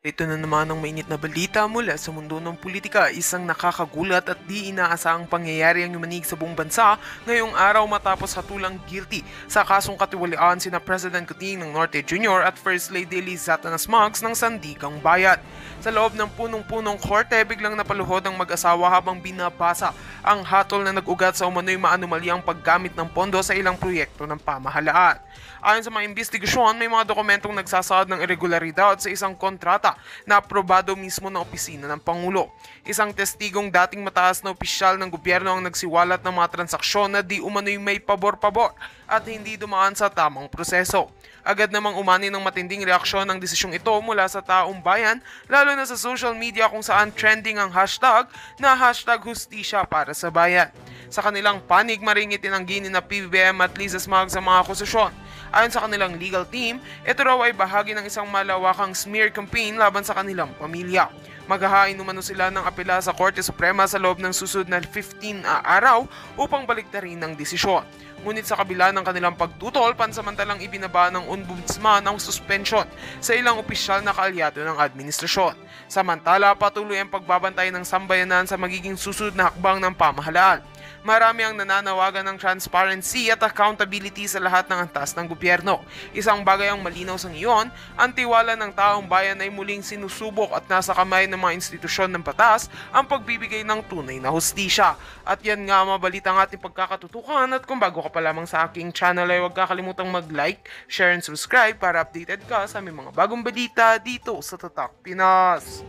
Ito na naman ang mainit na balita mula sa mundo ng politika. Isang nakakagulat at di inaasahang pangyayari ang yumanig sa buong bansa ngayong araw matapos hatulang guilty sa kasong katiwalian sina President Kuting ng Norte Jr. at First Lady Liz Satanas Marks ng Sandigang Bayan. Sa loob ng punong-punong korte, biglang napaluhod ang mag-asawa habang binabasa ang hatol na nag-ugat sa umano'y maanumalyang paggamit ng pondo sa ilang proyekto ng pamahalaan. Ayon sa mga investigasyon, may mga dokumentong nagsasaad ng irregularidad sa isang kontrata na aprobado mismo ng opisina ng Pangulo. Isang testigong dating mataas na opisyal ng gobyerno ang nagsiwalat ng mga transaksyon na di umano'y may pabor-pabor at hindi dumaan sa tamang proseso. Agad namang umani ng matinding reaksyon ang desisyong ito mula sa taong bayan, lalo na sa social media kung saan trending ang hashtag na #hustisya para sa bayan. Sa kanilang panig, maringit tinanggi ni na PBBM at Liz Marks sa mga akusasyon. Ayon sa kanilang legal team, ito raw ay bahagi ng isang malawakang smear campaign laban sa kanilang pamilya. Maghahain umano sila ng apela sa Korte Suprema sa loob ng susunod na 15 araw upang baliktarin ang desisyon. Ngunit sa kabila ng kanilang pagtutol, pansamantalang ibinaba ng ombudsman ang suspension sa ilang opisyal na kaalyado ng administrasyon. Samantala, patuloy ang pagbabantay ng sambayanan sa magiging susunod na hakbang ng pamahalaan. Marami ang nananawagan ng transparency at accountability sa lahat ng antas ng gobyerno. Isang bagay ang malinaw sa ngayon, ang tiwala ng taong bayan ay muling sinusubok at nasa kamay ng mga institusyon ng batas ang pagbibigay ng tunay na hustisya. At yan nga mabalita ang ating pagkakatutukan, at kung bago ka pa lamang sa aking channel ay huwag kakalimutang mag-like, share and subscribe para updated ka sa aming mga bagong balita dito sa Tatak Pinas.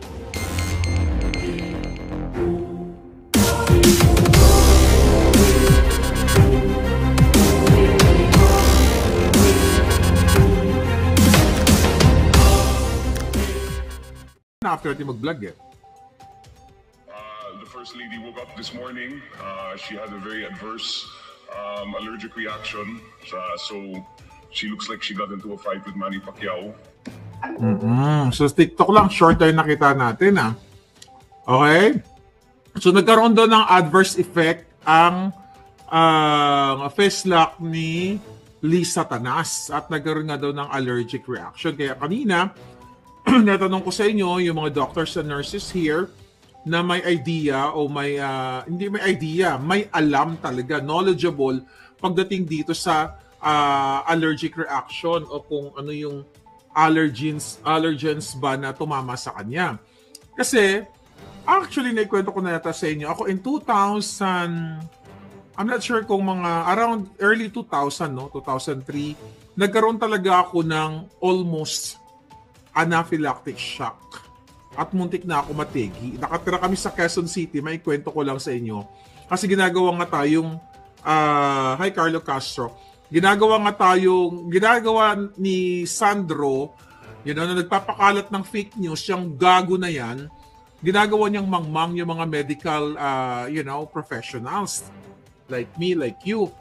After natin mag-vlog eh. The First Lady woke up this morning. She had a very adverse allergic reaction. So she looks like she got into a fight with Manny Pacquiao. So TikTok lang, short tayo nakita natin Okay? So nagkaroon doon ng adverse effect ang face lock ni Liz Satanas at nagkaroon nga daw ng allergic reaction. Kaya kanina, natanong ko sa inyo, yung mga doctors and nurses here, na may idea o may, hindi may idea, may alam talaga, knowledgeable pagdating dito sa allergic reaction o kung ano yung allergens ba na tumama sa kanya. Kasi, actually, naikwento ko na yata sa inyo, ako in 2000, I'm not sure kung mga around early 2000, 2003, nagkaroon talaga ako ng almost anaphylactic shock. At muntik na ako mategi. Nakatira kami sa Quezon City, may kwento ko lang sa inyo. Kasi ginagawa hi Carlo Castro, ginagawa ni Sandro, na nagpapakalat ng fake news, yung gago na yan, ginagawa niyang mangmang yung mga medical, professionals. Like me, like you.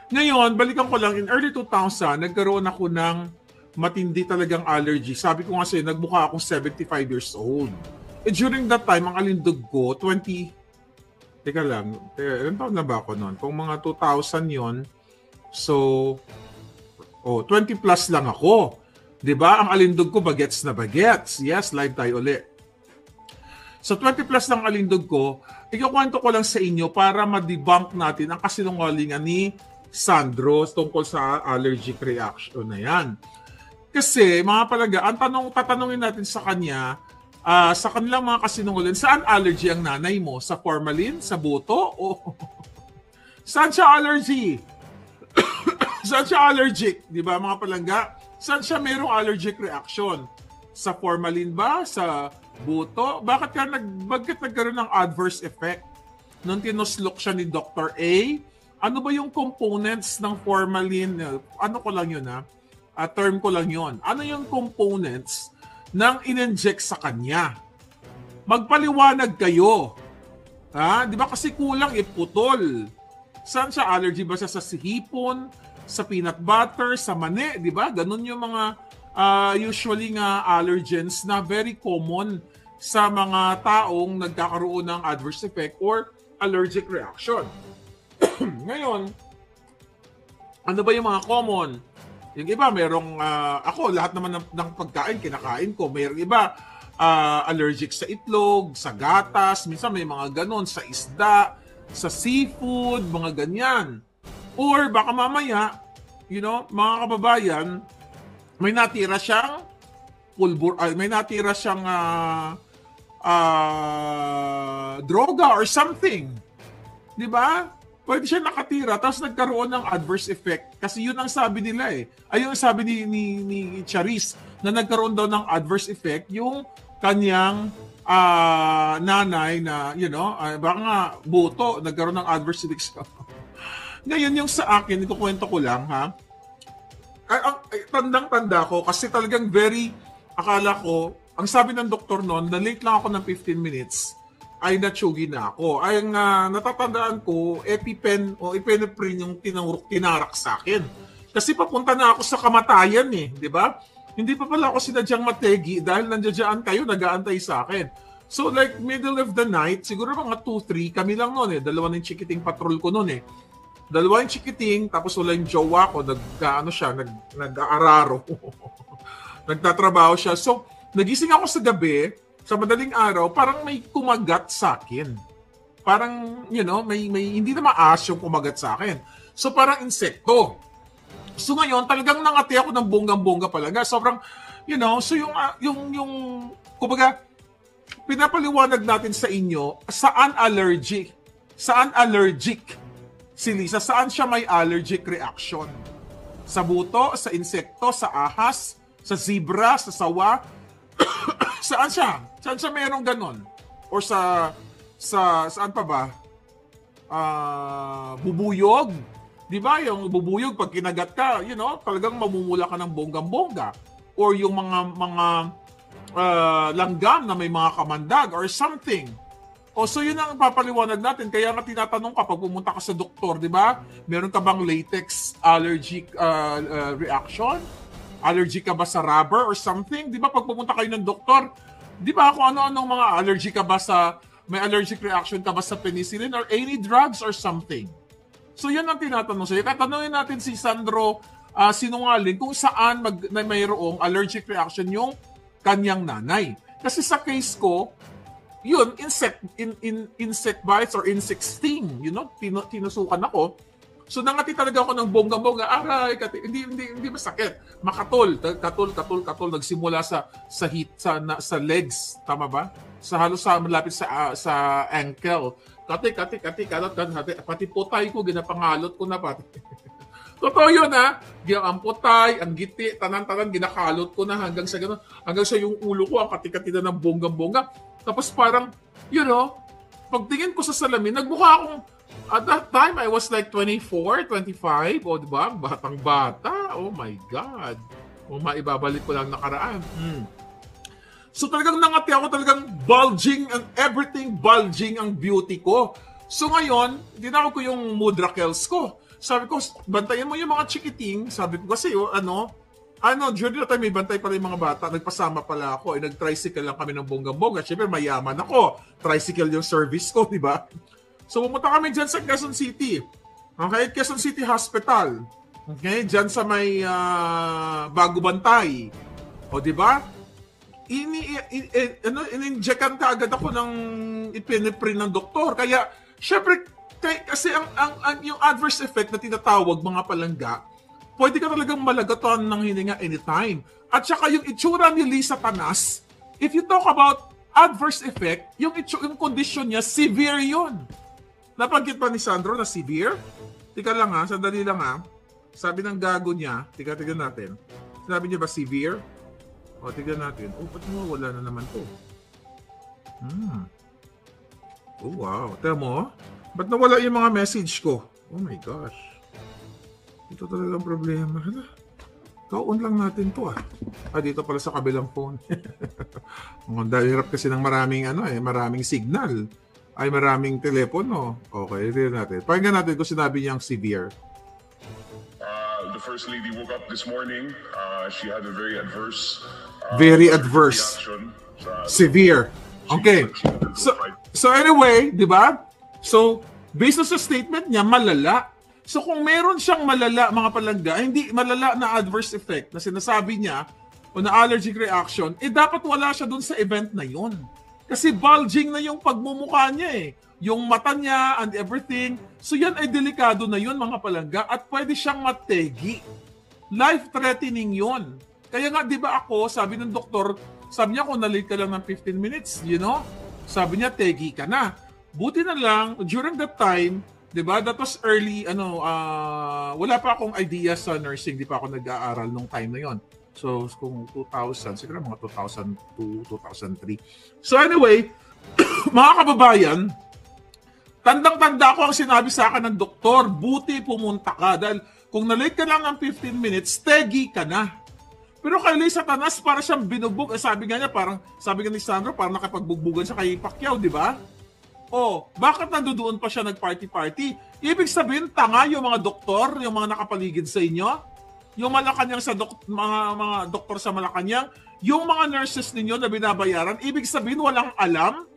Ngayon, balikan ko lang, in early 2000, nagkaroon ako ng matindi talagang allergy. Sabi ko nga sa'yo, nagmukha akong 75 years old. During that time, ang alindog ko, ilan taon na ba ako noon? Kung mga 2000 yon, so, 20 plus lang ako. 'Di ba? Ang alindog ko, bagets na bagets. Yes, live tayo ulit. So, 20 plus lang alindog ko, ikukwento ko lang sa inyo para ma-debunk natin ang kasinungalingan ni Sandro tungkol sa allergic reaction na yan. Kasi, mga palaga, tatanungin natin sa kanya, sa kanilang mga kasinungalingan, saan allergy ang nanay mo? Sa formalin? Sa buto? O saan siya allergy? Saan siya allergic? Di ba, mga palangga? Saan siya mayroong allergic reaction? Sa formalin ba? Sa buto? Bakit nagkaroon ng adverse effect? Nung tinuslok siya ni Dr. A, ano ba yung components ng formalin? Ano ko lang yun, term ko lang yun. Ano yung components ng in-inject sa kanya? Magpaliwanag kayo. Di ba kasi kulang iputol? Saan siya allergy? Ba siya sa sihipon, sa peanut butter, sa mani? Di ba? Ganun yung mga usually nga allergens na very common sa mga taong nagkakaroon ng adverse effect or allergic reaction. Ngayon, ano ba yung mga common? Yung iba, merong, ako, lahat naman ng pagkain, kinakain ko. Merong iba, allergic sa itlog, sa gatas, minsan may mga ganon, sa isda, sa seafood, mga ganyan. Or baka mamaya, mga kababayan, may natira siyang may natira siyang droga or something. Di ba? Pwede siya nakatira, tapos nagkaroon ng adverse effect. Kasi yun ang sabi nila eh. Ayun ang sabi ni Charis, na nagkaroon daw ng adverse effect yung kanyang nanay na, baka nga buto, nagkaroon ng adverse effect. Ngayon yung sa akin, ikukwento ko lang ha. Tandang-tanda ko kasi talagang akala ko, ang sabi ng doktor noon, na late lang ako ng 15 minutes, ay natsugi na ako. Ay natatandaan ko, EpiPen o epinephrine yung tinarak sa akin. Kasi papunta na ako sa kamatayan eh, di ba? Hindi pa pala ako sinadyang mategi dahil nandiyan kayo, nag-aantay sa akin. So like middle of the night, siguro mga 2-3, kami lang noon eh. Dalawa ng chikiting patrol ko noon eh. Dalawa yung chikiting, tapos wala yung jowa ko, nag-aararo. Nagtatrabaho siya. So, nagising ako sa gabi, sa madaling araw, parang may kumagat sa akin. Parang, may hindi na maas yung kumagat sa akin. So, parang insekto. So, ngayon, talagang nangati ako ng bonggang-bongga palaga. Sobrang, so yung kumbaga, pinapaliwanag natin sa inyo, saan allergic si Lisa, saan siya may allergic reaction? Sa buto, sa insekto, sa ahas, sa zebra, sa sawa, saan siya? Saan siya mayroong ganon? Or saan pa ba? Bubuyog. Di ba? Yung bubuyog, pag kinagat ka, talagang mamumula ka ng bonggang-bongga. Or yung mga langgam na may mga kamandag or something. So yun ang papaliwanag natin. Kaya nga tinatanong kapag pumunta ka sa doktor, di ba? Meron ka bang latex allergic reaction? Allergy ka ba sa rubber or something? Di ba pag pumunta kayo ng doktor, di ba kung ano-anong mga allergy ka ba may allergic reaction ka ba sa penicillin or any drugs or something? So yan ang tinatanong sa'yo. Katanungin natin si Sandro Sinungaling kung saan mayroong allergic reaction yung kanyang nanay. Kasi sa case ko, yun, insect bites or insect sting, tinusukan ako. So nangati talaga ako ng bongga-bongga. Aray, hindi masakit. Makatol, katol, nagsimula sa heat sa legs, tama ba? Halos malapit sa ankle. Kati, pati potay ko ginapangalot ko na pati. Totoo yun ha. Ang potay, ang giti, tanan-tanan ginakalot ko na hanggang sa gano'n. Hanggang sa yung ulo ko ang kati-kati na ng bongga-bongga. Tapos parang, pagtingin ko sa salamin, nagmukha akong, at that time, I was like 24, 25, o diba? Batang-bata. Oh my God. Kung maibabalik ko lang nakaraan. So talagang nangati ako, talagang bulging, and everything bulging ang beauty ko. So ngayon, tinawag ko yung Mudrakels ko. Sabi ko, bantayan mo yung mga chikiting. Sabi ko kasi, during that time, may bantay pala yung mga bata. Nagpasama pala ako. Nag-tricycle lang kami ng bonggang-bongga. Siyempre, mayaman ako. Tricycle yung service ko, di ba? So, pumunta kami dyan sa Quezon City. Okay? Quezon City Hospital. Okay? Dyan sa may Bago Bantay. O, di ba? In-injectan ka agad ako ng ipiniprin ng doktor. Kaya, syempre, kasi yung adverse effect na tinatawag mga palangga, pwede ka talagang malagatan ng hininga anytime. At saka yung itsura ni Lisa Tanas, if you talk about adverse effect, yung condition niya, severe yun. Napanggit pa ni Sandro na severe? Tika lang ha, sandali lang ha. Sabi ng gago niya, tignan natin. Sinabi niya ba severe? O, tignan natin. Ba't mo wala na naman to? Oh, wow. Tama mo? Ba't nawala yung mga message ko? Oh my gosh. Ito talagang problema. Kaon lang natin to dito pala sa kabilang phone. Dahil hirap kasi ng maraming signal. Ay maraming telepono. Okay, tignan natin. Pakinggan natin kung sinabi niyang severe. The First Lady woke up this morning. She had a very adverse reaction. Severe. Okay. So anyway, di ba? So, based sa statement niya, malala. So kung meron siyang malala, mga palangga, hindi malala na adverse effect na sinasabi niya o na allergic reaction, dapat wala siya dun sa event na yun. Kasi bulging na yung pagmumukha niya eh. Yung mata niya and everything. So yan ay delikado na yun, mga palangga, at pwede siyang mategi. Life-threatening yun. Kaya nga, di ba ako, sabi ng doktor, sabi niya kung na-late ka lang ng 15 minutes, sabi niya, tegi ka na. Buti na lang, during that time, di ba, that was early, wala pa akong idea sa nursing, di pa ako nag-aaral nung time na yon. So, kung 2000, siguro mga 2002, 2003. So anyway, mga kababayan, tandang-tanda ko ang sinabi sa akin ng doktor, buti pumunta ka. Dahil kung na-late ka lang ng 15 minutes, tegi ka na. Pero kay Lay Satanas, para siyang binubog. Sabi nga niya, sabi nga ni Sandro, parang nakapagbubugan siya kay Pacquiao, di ba? Bakit nandoon pa siya nag-party-party? Ibig sabihin, tanga yung mga doktor, yung mga nakapaligid sa inyo, yung Malacanang mga doktor sa Malacanang, yung mga nurses ninyo na binabayaran, ibig sabihin walang alam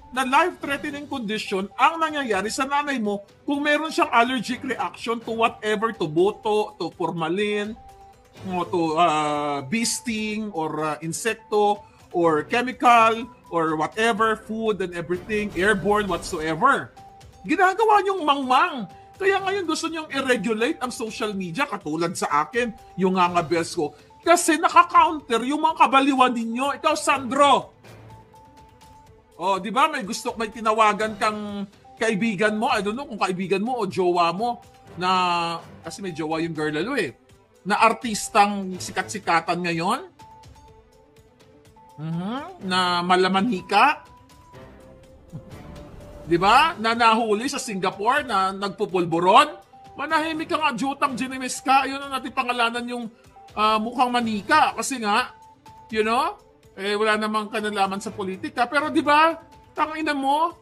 na life-threatening condition ang nangyayari sa nanay mo kung meron siyang allergic reaction to whatever, to boto, to formalin, to bee sting, or insekto, or chemical, or whatever, food and everything, airborne, whatsoever. Ginagawa niyong mangmang. Kaya ngayon gusto niyong i-regulate ang social media, katulad sa akin, yung nga bells ko. Kasi nakaka-counter yung mga kabaliwan ninyo. Ikaw, Sandro. Di ba? May tinawagan kang kaibigan mo. I don't know kung kaibigan mo o jowa mo na, kasi may jowa yung girl lalo eh, na artistang sikat-sikatan ngayon. Na malamanhika. Di ba? Na nahuli sa Singapore na nagpupulburon. Manahimik ka nga, Jutang Ginemes ka. Ayun na natin pangalanan yung mukhang manika. Kasi nga, wala namang kanalaman sa politika. Pero di ba, tangina mo,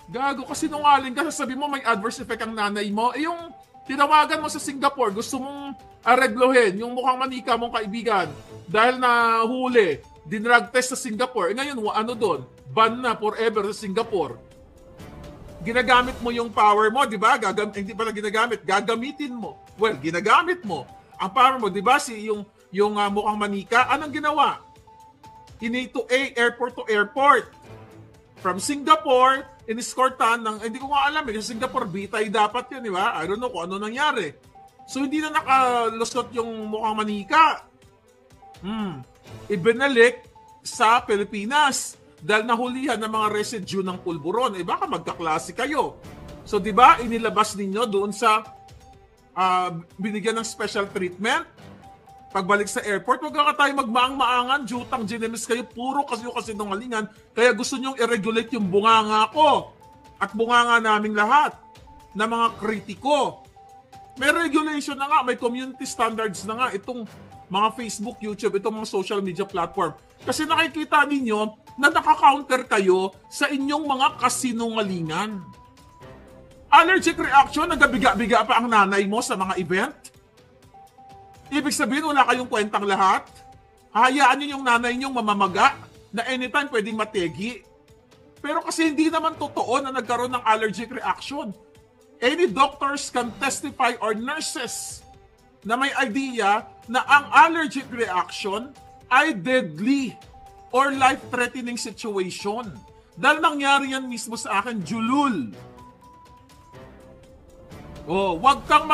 gago, kasi nungaling ka, sasabi mo may adverse effect ang nanay mo. Yung tinawagan mo sa Singapore, gusto mong areglohin yung mukhang manika mong kaibigan. Dahil nahuli, dinrug test sa Singapore. Ngayon, doon? Ban na forever sa Singapore. Ginagamit mo yung power mo, di ba? Hindi pala ginagamit, gagamitin mo. Well, ginagamit mo. Ang power mo, di ba? Yung mukhang manika, anong ginawa? Airport to airport. From Singapore, in-escortan ng, hindi ko nga alam, sa Singapore, bitay dapat yun, di ba? I don't know kung ano nangyari. So, hindi na nakalusot yung mukhang manika. Ibinalik sa Pilipinas. Dahil nahulihan ng mga residue ng pulburon, baka magkaklase kayo. So, di ba, inilabas ninyo doon sa binigyan ng special treatment. Pagbalik sa airport, wag ka tayo magmaang-maangan, Jutang Ginemes kayo, puro kasi nungalingan. Kaya gusto nyong i-regulate yung bunganga ko at bunganga naming lahat na mga kritiko. May regulation na nga, may community standards na nga itong mga Facebook, YouTube, itong mga social media platform. Kasi nakikita ninyo na nakaka-counter kayo sa inyong mga kasinungalingan. Allergic reaction, nagabiga-biga pa ang nanay mo sa mga event? Ibig sabihin, wala kayong kwentang lahat? Hayaan nyo yung nanay nyong mamamaga na anytime pwedeng mategi? Pero kasi hindi naman totoo na nagkaroon ng allergic reaction. Any doctors can testify or nurses na may idea na ang allergic reaction ay deadly or life-threatening situation. Dahil nangyari yan mismo sa akin, Julul. Wag kang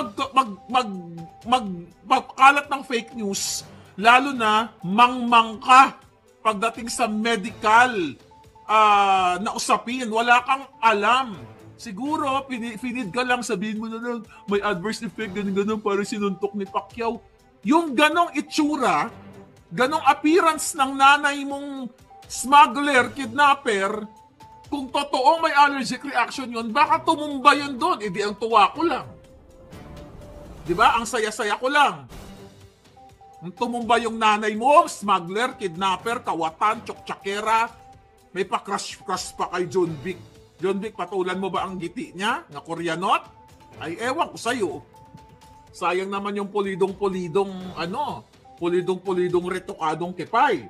magkalat ng fake news, lalo na mangmang ka pagdating sa medical na usapin. Wala kang alam. Siguro, finid ka lang, sabihin mo na lang, may adverse effect, ganun-ganun, parang sinuntok ni Pacquiao. Yung ganong itsura, ganong appearance ng nanay mong smuggler, kidnapper, kung totoo may allergic reaction yun, baka tumumba yun doon. Di ang tuwa ko lang. Di ba? Ang saya-saya ko lang. Ang tumumba yung nanay mo, smuggler, kidnapper, kawatan, tsoktsakera, may pa-crush pa kay John Vic. John Vic, patulan mo ba ang giti niya na Koreanot? Ay, ewan ko sa'yo. Sayang naman yung pulidong-pulidong retokadong kepay.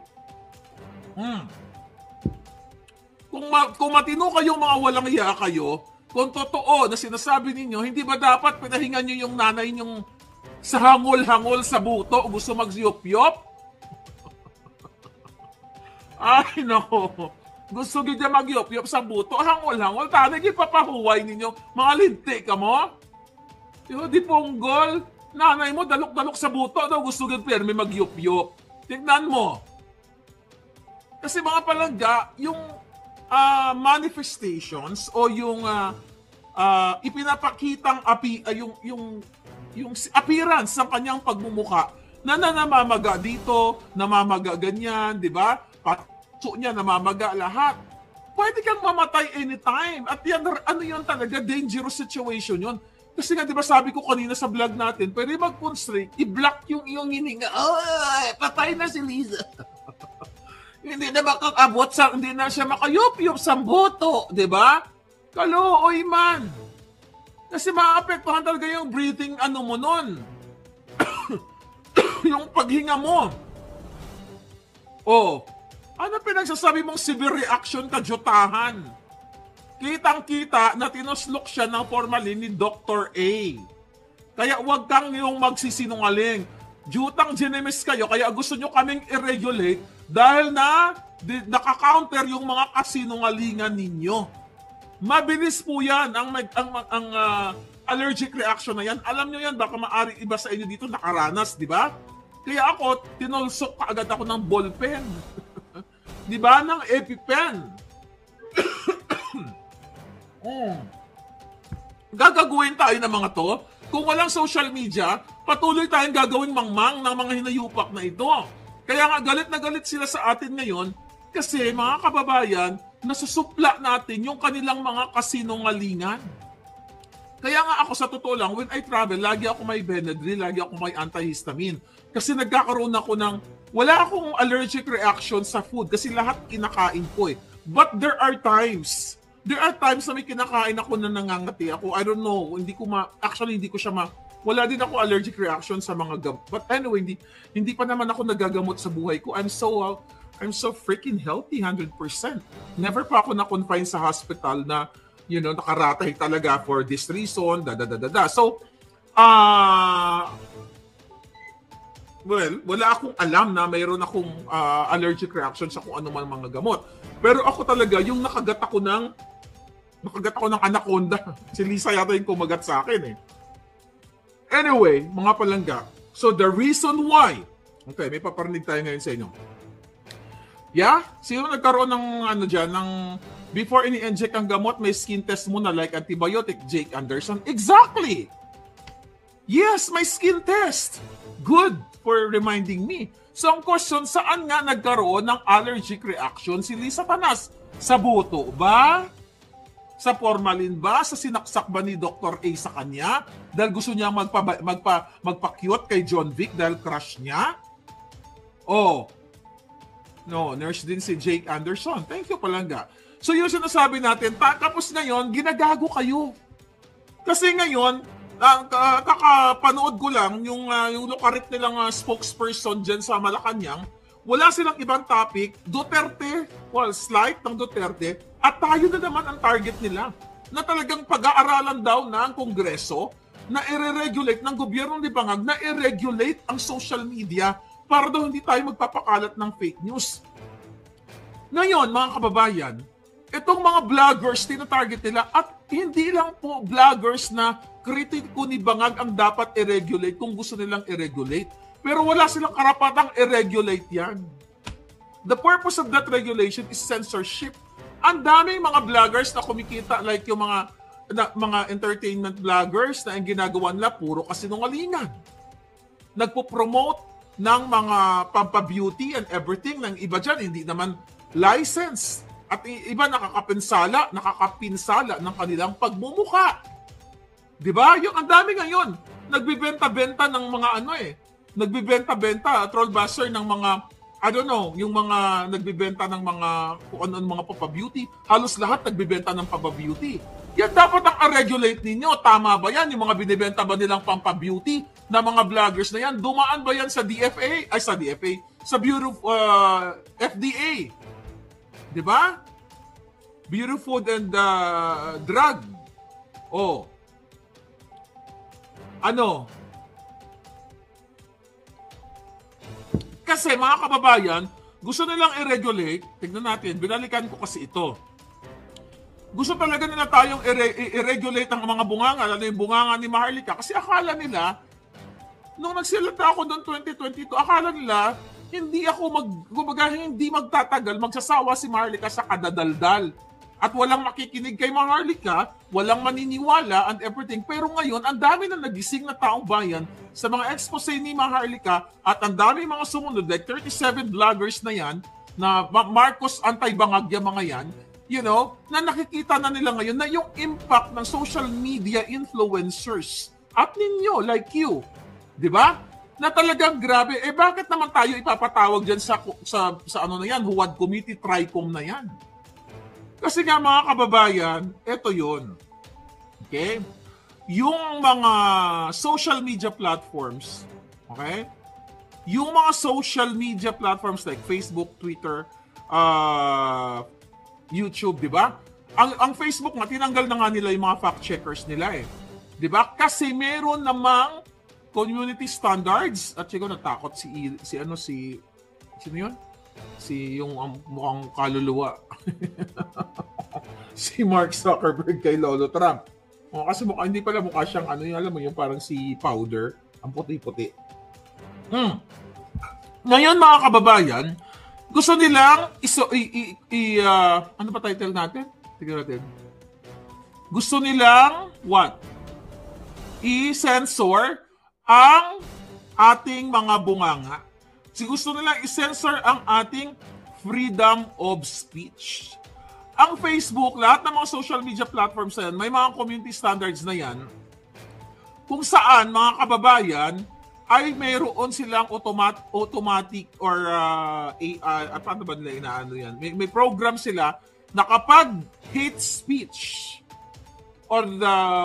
Kung matino kayong mga walang iya kayo, kung totoo na sinasabi ninyo, hindi ba dapat pinahingan nyo yung nanay nyong sa hangol-hangol sa buto o gusto mag-yop-yop? Ay, nako. Gusto nyo dyan mag-yop-yop sa buto, hangol-hangol, tanay ipapahuway ninyo. Mga linti ka mo? Di ponggol. Nanay mo, dalok-dalok sa buto daw gusto nyo permi mag-yop-yop. Tignan mo. Kasi mga palangga, yung manifestations o yung ipinapakitang yung appearance ng kanyang pagmumuka na namamaga dito, namamaga ganyan, di ba? Patso niya, namamaga lahat. Pwede kang mamatay anytime. At yan, ano yun talaga, dangerous situation yun. Kasi nga, di ba sabi ko kanina sa vlog natin, pwede mag-constrict, i-block yung iyong hininga. Ay, patay na si Liza. Hindi na makakabot sa, hindi na siya makayup-yup sa buto, di ba? Kaluoy man. Kasi maapektuhan talaga yung breathing mo nun. Yung paghinga mo. Oh, ano pinagsasabi mong severe reaction kadyutahan? Kitang-kita na tinuslok siya ng formalin ni Dr. A. Kaya wag kang yung magsisinungaling. Jutang ginemis kayo, kaya gusto nyo kaming i-regulate dahil nakaka-counter yung mga kasinungalingan ninyo. Mabilis po yan ang allergic reaction na yan. Alam nyo yan, baka maaari iba sa inyo dito nakaranas, di ba? Kaya ako, tinulsok kaagad ako ng ballpen. Di ba? Ng EpiPen. Gagaguhin tayo ng mga to. Kung walang social media, patuloy tayong gagawing mangmang ng mga hinayupak na ito. Kaya nga galit na galit sila sa atin ngayon kasi mga kababayan, nasusupla natin yung kanilang mga kasinungalingan. Kaya nga ako sa totoo lang, when I travel, lagi ako may Benadryl, lagi ako may antihistamine. Kasi nagkakaroon ako ng, wala akong allergic reaction sa food kasi lahat kinakain ko eh. But there are times na may kinakain ako na nangangati ako. I don't know, hindi ko wala din ako allergic reaction sa mga gamot. But anyway, hindi pa naman ako nagagamot sa buhay ko. I'm so freaking healthy, 100%. Never pa ako na-confine sa hospital na, nakaratay talaga for this reason, So, wala akong alam na mayroon akong allergic reaction sa kung ano man mga gamot. Pero ako talaga, yung nakagat ako ng anaconda. Si Lisa yata yung kumagat sa akin eh. Anyway, mga palangga. So the reason why, okay, may paparinig tayo ngayon sa inyo. Yeah? Sino nagkaroon ng before ini-inject ang gamot, may skin test muna like antibiotic, Jake Anderson? Exactly! Yes, may skin test. Good for reminding me. So ang question, saan nga nagkaroon ng allergic reaction si Lisa Panas? Sa buto ba? Sa formalin ba? Sa sinaksak ba ni Dr. A sa kanya? Dahil gusto niya magpa-cute kay John Vic dahil crush niya? Oh. No, nurse din si Jake Anderson. Thank you, palangga. So yun sinasabi natin, tapos ngayon, ginagago kayo. Kasi ngayon, kakapanood ko lang yung lukarit nilang spokesperson dyan sa Malacanang, wala silang ibang topic, Duterte, slight ng Duterte, at tayo na naman ang target nila na talagang pag-aaralan daw ng Kongreso na i-regulate ng gobyerno ni Bangag na i-regulate ang social media para daw hindi tayo magpapakalat ng fake news. Ngayon, mga kababayan, itong mga vloggers, tina-target nila at hindi lang po vloggers na kritiko ni Bangag ang dapat i-regulate kung gusto nilang i-regulate. Pero wala silang karapatang i-regulate yan. The purpose of that regulation is censorship. Ang daming mga vloggers na kumikita like yung mga entertainment vloggers na ang ginagawa nila puro kasinungalingan. Nagpo-promote ng mga pampabeauty and everything ng iba dyan, hindi naman license. At iba nakakapinsala ng kanilang pagmumuka. Diba? Yung ang dami ngayon, nagbibenta-benta ng mga nagbibenta-benta, trollbuster ng mga, I don't know, yung mga nagbibenta ng mga, kung ano mga papabeauty, halos lahat nagbibenta ng papabeauty. Yan dapat ang regulate ninyo. Tama ba yan? Yung mga binibenta ba nilang pampabeauty na mga vloggers na yan? Dumaan ba yan sa DFA? Ay, sa DFA. Sa Bureau FDA. Diba? Bureau Food and Drug Oh. Ano? Kasi mga kababayan, gusto nilang i-regulate. Tignan natin, binalikan ko kasi ito. Gusto talaga nila tayong i-regulate ang mga bunganga, lalo yung bunganga ni Maharlika. Kasi akala nila, nung nagsilata ako noong 2022, akala nila, hindi magtatagal, magsasawa si Maharlika sa kadadaldal. At walang makikinig kay Maharlika, walang maniniwala and everything. Pero ngayon, ang dami na nagising na taong bayan sa mga expose ni Maharlika at ang dami mga sumunod, like 37 vloggers na yan, na Marcos anti-bangagya mga yan, you know, na nakikita na nila ngayon na yung impact ng social media influencers at ninyo, like you, di ba? Na talagang grabe, bakit naman tayo ipapatawag dyan sa ano na yan, Huwad Committee, TRICOM na yan? Kasi nga mga kababayan, eto yun. Okay? Yung mga social media platforms, okay? Yung mga social media platforms like Facebook, Twitter, YouTube, di ba? Ang Facebook nga, tinanggal na nga nila yung mga fact-checkers nila eh. Di ba? Kasi meron namang community standards. At siguro natakot sino yun? Yung mukhang kaluluwa. Si Mark Zuckerberg kay Lolo Trump. Kasi hindi pala mukha siyang alam mo yung parang si Powder. Ang puti-puti. Ngayon mga kababayan, gusto nilang ano ba title natin? Tignan natin. Gusto nilang what? I-censor ang ating mga bunganga. Gusto nilang i-censor ang ating freedom of speech. Ang Facebook, lahat ng mga social media platforms na yan, may mga community standards na yan, kung saan mga kababayan ay mayroon silang automatic or paano ba nila inaano yan? May program sila na kapag hate speech or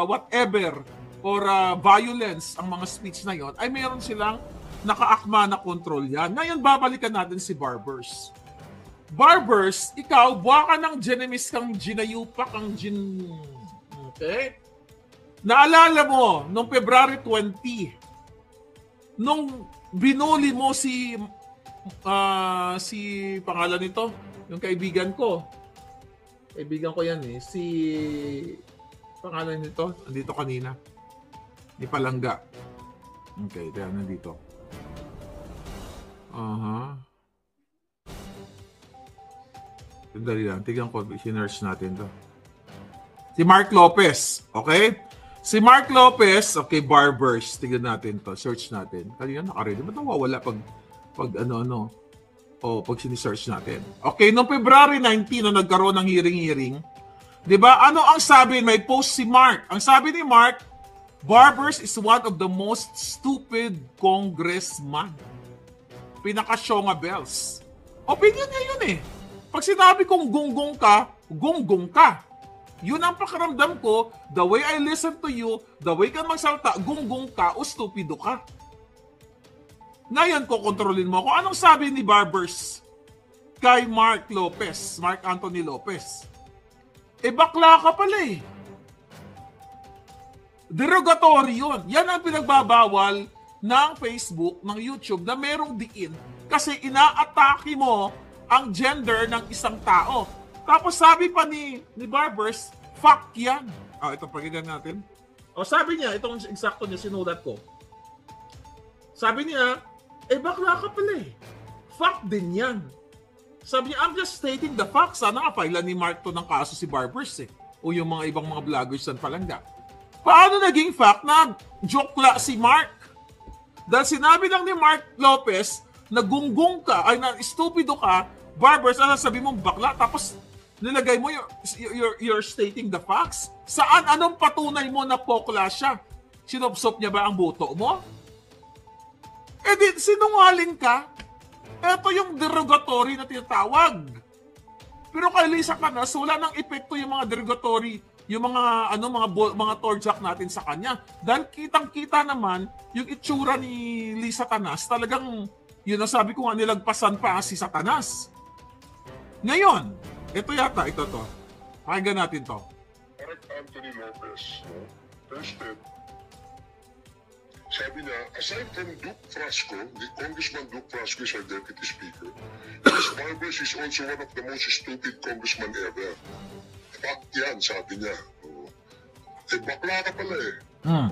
whatever or violence ang mga speech na yon, ay mayroon silang nakaakma na control yan. Ngayon, babalikan natin si Barbers. Barbers, ikaw, buwa ka ng Genemis kang ginayupak ang Okay? Naalala mo, noong February 20, nung binuli mo si pangalan nito, yung kaibigan ko yan eh, pangalan nito, andito kanina, ni Palangga. Okay, kaya nandito. Dali lang, tignan ko, sinerge natin to. Si Mark Lopez, okay? Si Mark Lopez, okay, Barbers, tignan natin to, search natin. Kanina naka-ready, ba't nawawala pag pag sinisearch natin. Okay, noong February 19, nung nagkaroon ng hearing, di ba, ano ang sabi? May post si Mark. Ang sabi ni Mark, Barbers is one of the most stupid congressman. Pinaka-Shonga Bells. Opinion niya yun eh. Pag sinabi kong gonggong ka. Yun ang pakiramdam ko, the way I listen to you, the way ka magsalita, gonggong ka o stupido ka. Ngayon, kukontrolin mo kung anong sabi ni Barbers kay Mark Anthony Lopez. Bakla ka pala eh. Derogatory yun. Yan ang pinagbabawal ng Facebook, ng YouTube na merong diin kasi inaatake mo ang gender ng isang tao. Tapos sabi pa ni Barbers, fuck yan. Ito pakinggan natin. Sabi niya, itong eksakto niya, sinulat ko. Sabi niya, bakla ka pala eh. Fuck din yan. Sabi niya, I'm just stating the facts. Sana nga ni Mark to ng kaso si Barbers eh. O yung mga ibang mga vloggers ng Palangga. Paano naging fact na joke la si Mark? Dahil sinabi lang ni Mark Lopez na gunggong ka, ay na stupido ka, Barbers, sabi mo bakla, tapos nilagay mo you're stating the facts. Saan? Anong patunay mo na pokla siya? Sinopsop niya ba ang boto mo? Di, sinungaling ka. Ito yung derogatory na tinatawag. Pero kay Lisa Canas, wala nang epekto yung mga derogatory, yung mga torjak natin sa kanya. Dahil kitang-kita naman yung itsura ni Lisa Canas, talagang yun ang sabi ko nga, nilagpasan pa si Satanas. Ngayon, ito to. Pakinggan natin to. Anthony Lopez, no? First step, sabi niya, aside from Duke Frasco, the Congressman Duke Frasco is our Deputy Speaker, Chris Barbers is also one of the most stupid congressman ever. Fact yan, sabi niya. Oh. Eh, bakla ka pala eh. Oh.